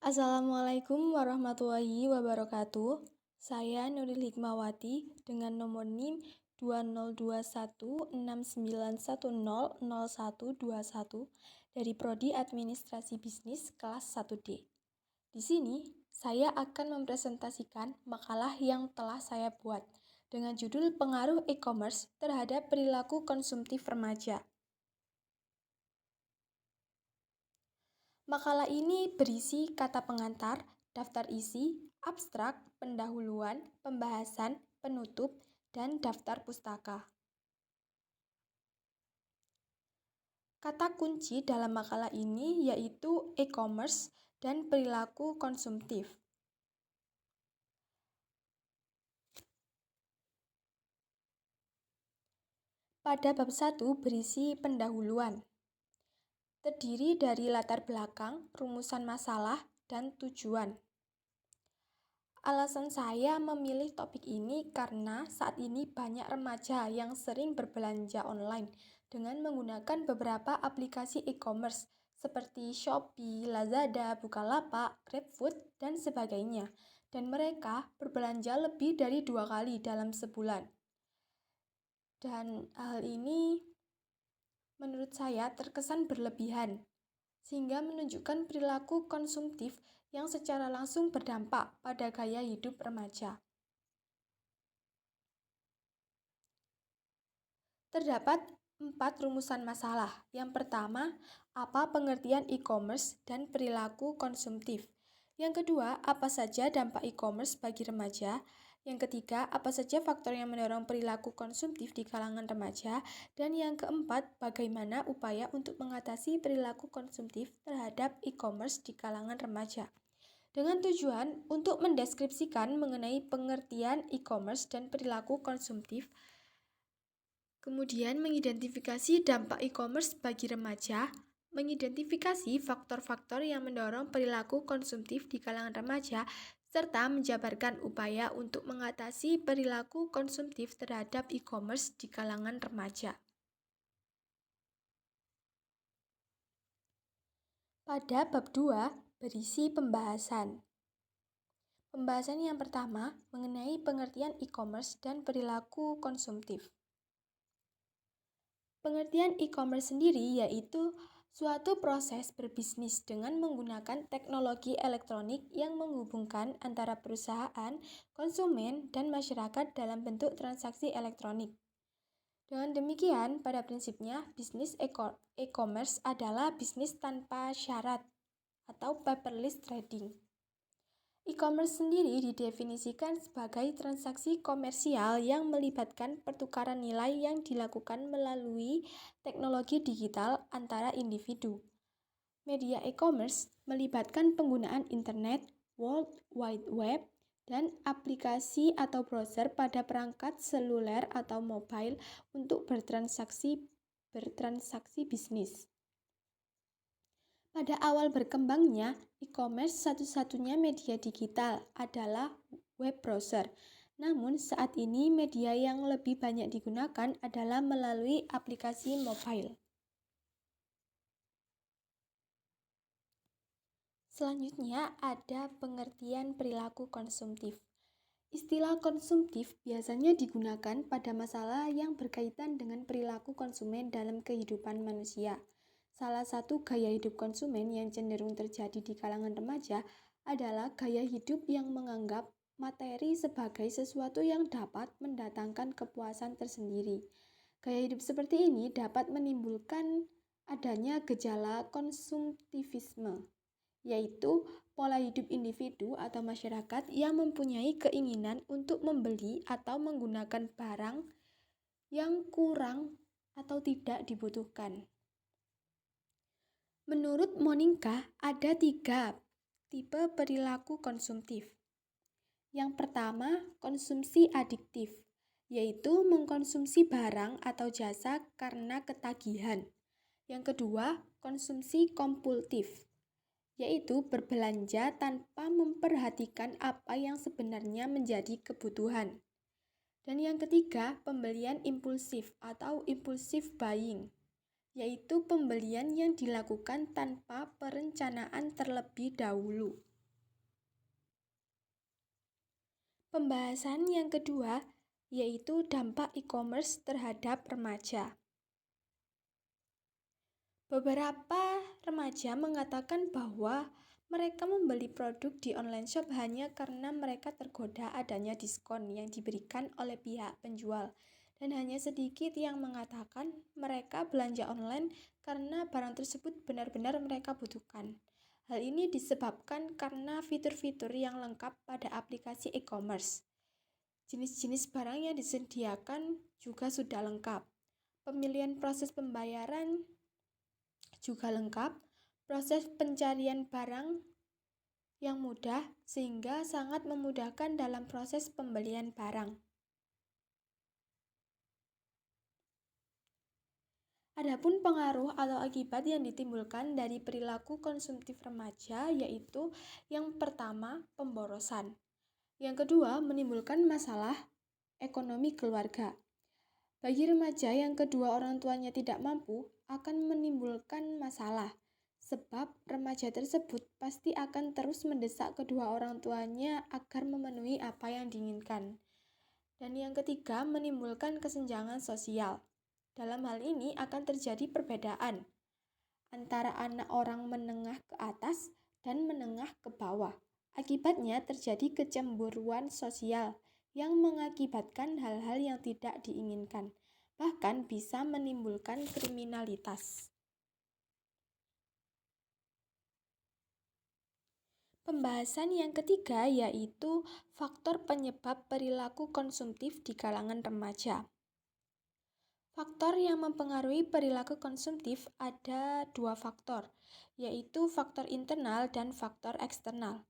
Assalamualaikum warahmatullahi wabarakatuh. Saya Nuril Hikmawati dengan nomor NIM 202169100121 dari Prodi Administrasi Bisnis kelas 1D. Di sini, saya akan mempresentasikan makalah yang telah saya buat dengan judul Pengaruh E-commerce terhadap perilaku konsumtif remaja. Makalah ini berisi kata pengantar, daftar isi, abstrak, pendahuluan, pembahasan, penutup, dan daftar pustaka. Kata kunci dalam makalah ini yaitu e-commerce dan perilaku konsumtif. Pada bab 1 berisi pendahuluan. Terdiri dari latar belakang, rumusan masalah, dan tujuan. Alasan saya memilih topik ini karena saat ini banyak remaja yang sering berbelanja online dengan menggunakan beberapa aplikasi e-commerce seperti Shopee, Lazada, Bukalapak, GrabFood, dan sebagainya. Dan mereka berbelanja lebih dari 2 kali dalam sebulan. Dan hal ini menurut saya terkesan berlebihan, sehingga menunjukkan perilaku konsumtif yang secara langsung berdampak pada gaya hidup remaja. Terdapat 4 rumusan masalah. Yang pertama, apa pengertian e-commerce dan perilaku konsumtif? Yang kedua, apa saja dampak e-commerce bagi remaja? Yang ketiga, apa saja faktor yang mendorong perilaku konsumtif di kalangan remaja? Dan yang keempat, bagaimana upaya untuk mengatasi perilaku konsumtif terhadap e-commerce di kalangan remaja? Dengan tujuan untuk mendeskripsikan mengenai pengertian e-commerce dan perilaku konsumtif, kemudian mengidentifikasi dampak e-commerce bagi remaja, mengidentifikasi faktor-faktor yang mendorong perilaku konsumtif di kalangan remaja, serta menjabarkan upaya untuk mengatasi perilaku konsumtif terhadap e-commerce di kalangan remaja. Pada bab 2 berisi pembahasan. Pembahasan yang pertama mengenai pengertian e-commerce dan perilaku konsumtif. Pengertian e-commerce sendiri yaitu suatu proses berbisnis dengan menggunakan teknologi elektronik yang menghubungkan antara perusahaan, konsumen, dan masyarakat dalam bentuk transaksi elektronik. Dengan demikian, pada prinsipnya, bisnis e-commerce adalah bisnis tanpa syarat atau paperless trading. E-commerce sendiri didefinisikan sebagai transaksi komersial yang melibatkan pertukaran nilai yang dilakukan melalui teknologi digital antara individu. Media e-commerce melibatkan penggunaan internet, World Wide Web, dan aplikasi atau browser pada perangkat seluler atau mobile untuk bertransaksi bisnis. Pada awal berkembangnya, e-commerce satu-satunya media digital adalah web browser. Namun saat ini media yang lebih banyak digunakan adalah melalui aplikasi mobile. Selanjutnya ada pengertian perilaku konsumtif. Istilah konsumtif biasanya digunakan pada masalah yang berkaitan dengan perilaku konsumen dalam kehidupan manusia. Salah satu gaya hidup konsumen yang cenderung terjadi di kalangan remaja adalah gaya hidup yang menganggap materi sebagai sesuatu yang dapat mendatangkan kepuasan tersendiri. Gaya hidup seperti ini dapat menimbulkan adanya gejala konsumtivisme, yaitu pola hidup individu atau masyarakat yang mempunyai keinginan untuk membeli atau menggunakan barang yang kurang atau tidak dibutuhkan. Menurut Monika, ada 3 tipe perilaku konsumtif. Yang pertama, konsumsi adiktif, yaitu mengkonsumsi barang atau jasa karena ketagihan. Yang kedua, konsumsi kompulsif, yaitu berbelanja tanpa memperhatikan apa yang sebenarnya menjadi kebutuhan. Dan yang ketiga, pembelian impulsif atau impulsive buying, yaitu pembelian yang dilakukan tanpa perencanaan terlebih dahulu. Pembahasan yang kedua yaitu dampak e-commerce terhadap remaja. Beberapa remaja mengatakan bahwa mereka membeli produk di online shop hanya karena mereka tergoda adanya diskon yang diberikan oleh pihak penjual. Dan hanya sedikit yang mengatakan mereka belanja online karena barang tersebut benar-benar mereka butuhkan. Hal ini disebabkan karena fitur-fitur yang lengkap pada aplikasi e-commerce. Jenis-jenis barang yang disediakan juga sudah lengkap. Pemilihan proses pembayaran juga lengkap, proses pencarian barang yang mudah sehingga sangat memudahkan dalam proses pembelian barang. Adapun pengaruh atau akibat yang ditimbulkan dari perilaku konsumtif remaja yaitu yang pertama, pemborosan. Yang kedua, menimbulkan masalah ekonomi keluarga. Bagi remaja yang kedua orang tuanya tidak mampu, akan menimbulkan masalah, sebab remaja tersebut pasti akan terus mendesak kedua orang tuanya agar memenuhi apa yang diinginkan. Dan yang ketiga, menimbulkan kesenjangan sosial. Dalam hal ini akan terjadi perbedaan antara anak orang menengah ke atas dan menengah ke bawah. Akibatnya terjadi kecemburuan sosial yang mengakibatkan hal-hal yang tidak diinginkan, bahkan bisa menimbulkan kriminalitas. Pembahasan yang ketiga yaitu faktor penyebab perilaku konsumtif di kalangan remaja. Faktor yang mempengaruhi perilaku konsumtif ada dua faktor, yaitu faktor internal dan faktor eksternal.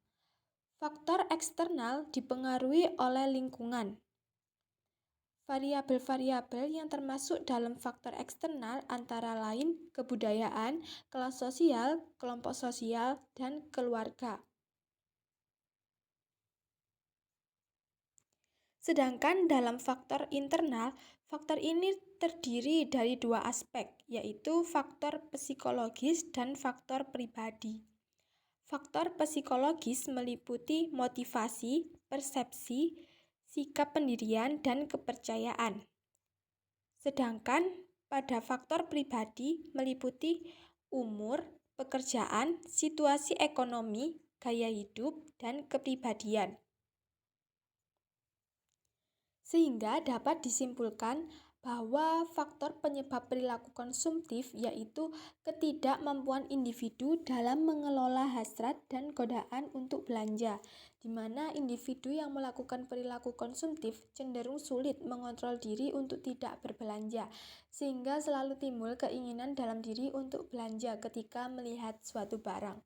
Faktor eksternal dipengaruhi oleh lingkungan. Variabel-variabel yang termasuk dalam faktor eksternal antara lain kebudayaan, kelas sosial, kelompok sosial, dan keluarga. Sedangkan dalam faktor internal, faktor ini terdiri dari dua aspek, yaitu faktor psikologis dan faktor pribadi. Faktor psikologis meliputi motivasi, persepsi, sikap pendirian, dan kepercayaan. Sedangkan pada faktor pribadi meliputi umur, pekerjaan, situasi ekonomi, gaya hidup, dan kepribadian. Sehingga dapat disimpulkan bahwa faktor penyebab perilaku konsumtif yaitu ketidakmampuan individu dalam mengelola hasrat dan godaan untuk belanja, di mana individu yang melakukan perilaku konsumtif cenderung sulit mengontrol diri untuk tidak berbelanja, sehingga selalu timbul keinginan dalam diri untuk belanja ketika melihat suatu barang.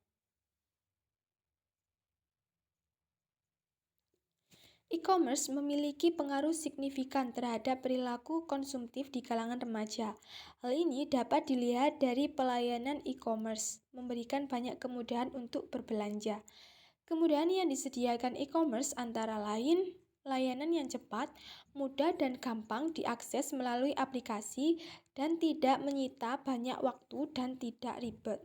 E-commerce memiliki pengaruh signifikan terhadap perilaku konsumtif di kalangan remaja. Hal ini dapat dilihat dari pelayanan e-commerce, memberikan banyak kemudahan untuk berbelanja. Kemudahan yang disediakan e-commerce antara lain layanan yang cepat, mudah dan gampang diakses melalui aplikasi dan tidak menyita banyak waktu dan tidak ribet.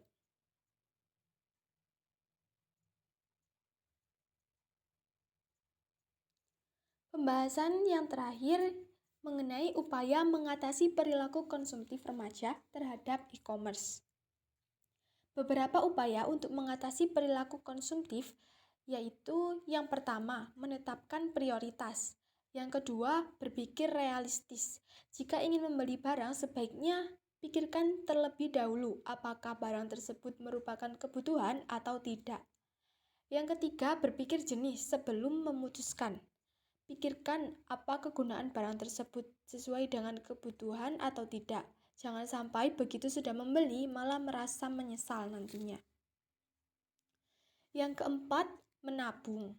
Pembahasan yang terakhir mengenai upaya mengatasi perilaku konsumtif remaja terhadap e-commerce. Beberapa upaya untuk mengatasi perilaku konsumtif yaitu yang pertama, menetapkan prioritas. Yang kedua, berpikir realistis. Jika ingin membeli barang, sebaiknya pikirkan terlebih dahulu apakah barang tersebut merupakan kebutuhan atau tidak. Yang ketiga, berpikir jernih sebelum memutuskan. Pikirkan apa kegunaan barang tersebut sesuai dengan kebutuhan atau tidak. Jangan sampai begitu sudah membeli malah merasa menyesal nantinya. Yang keempat, menabung.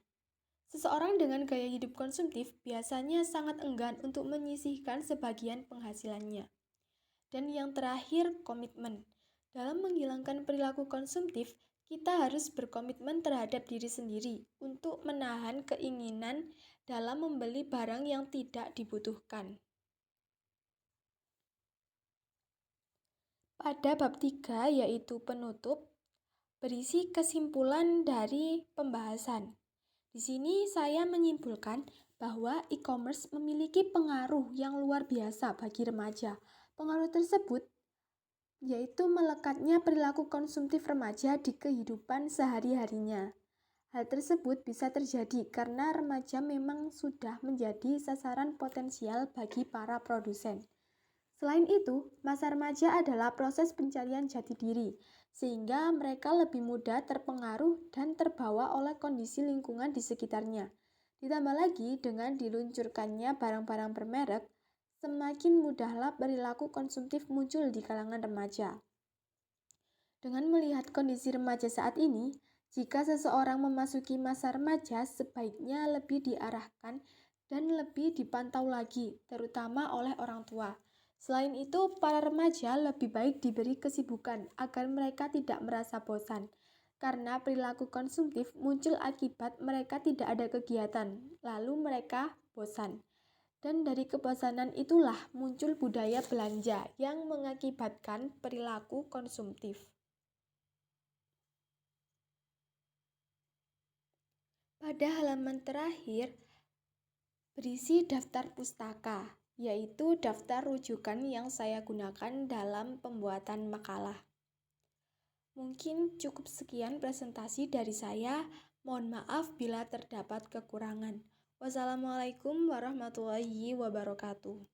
Seseorang dengan gaya hidup konsumtif biasanya sangat enggan untuk menyisihkan sebagian penghasilannya. Dan yang terakhir, komitmen. Dalam menghilangkan perilaku konsumtif, kita harus berkomitmen terhadap diri sendiri untuk menahan keinginan dalam membeli barang yang tidak dibutuhkan. Pada bab 3 yaitu penutup, berisi kesimpulan dari pembahasan. Di sini saya menyimpulkan bahwa e-commerce memiliki pengaruh yang luar biasa bagi remaja. Pengaruh tersebut yaitu melekatnya perilaku konsumtif remaja di kehidupan sehari-harinya. Hal tersebut bisa terjadi karena remaja memang sudah menjadi sasaran potensial bagi para produsen. Selain itu, masa remaja adalah proses pencarian jati diri, sehingga mereka lebih mudah terpengaruh dan terbawa oleh kondisi lingkungan di sekitarnya. Ditambah lagi dengan diluncurkannya barang-barang bermerek, semakin mudahlah perilaku konsumtif muncul di kalangan remaja. Dengan melihat kondisi remaja saat ini, jika seseorang memasuki masa remaja, sebaiknya lebih diarahkan dan lebih dipantau lagi, terutama oleh orang tua. Selain itu, para remaja lebih baik diberi kesibukan agar mereka tidak merasa bosan, karena perilaku konsumtif muncul akibat mereka tidak ada kegiatan, lalu mereka bosan. Dan dari kebosanan itulah muncul budaya belanja yang mengakibatkan perilaku konsumtif. Pada halaman terakhir berisi daftar pustaka, yaitu daftar rujukan yang saya gunakan dalam pembuatan makalah. Mungkin cukup sekian presentasi dari saya. Mohon maaf bila terdapat kekurangan. Wassalamualaikum warahmatullahi wabarakatuh.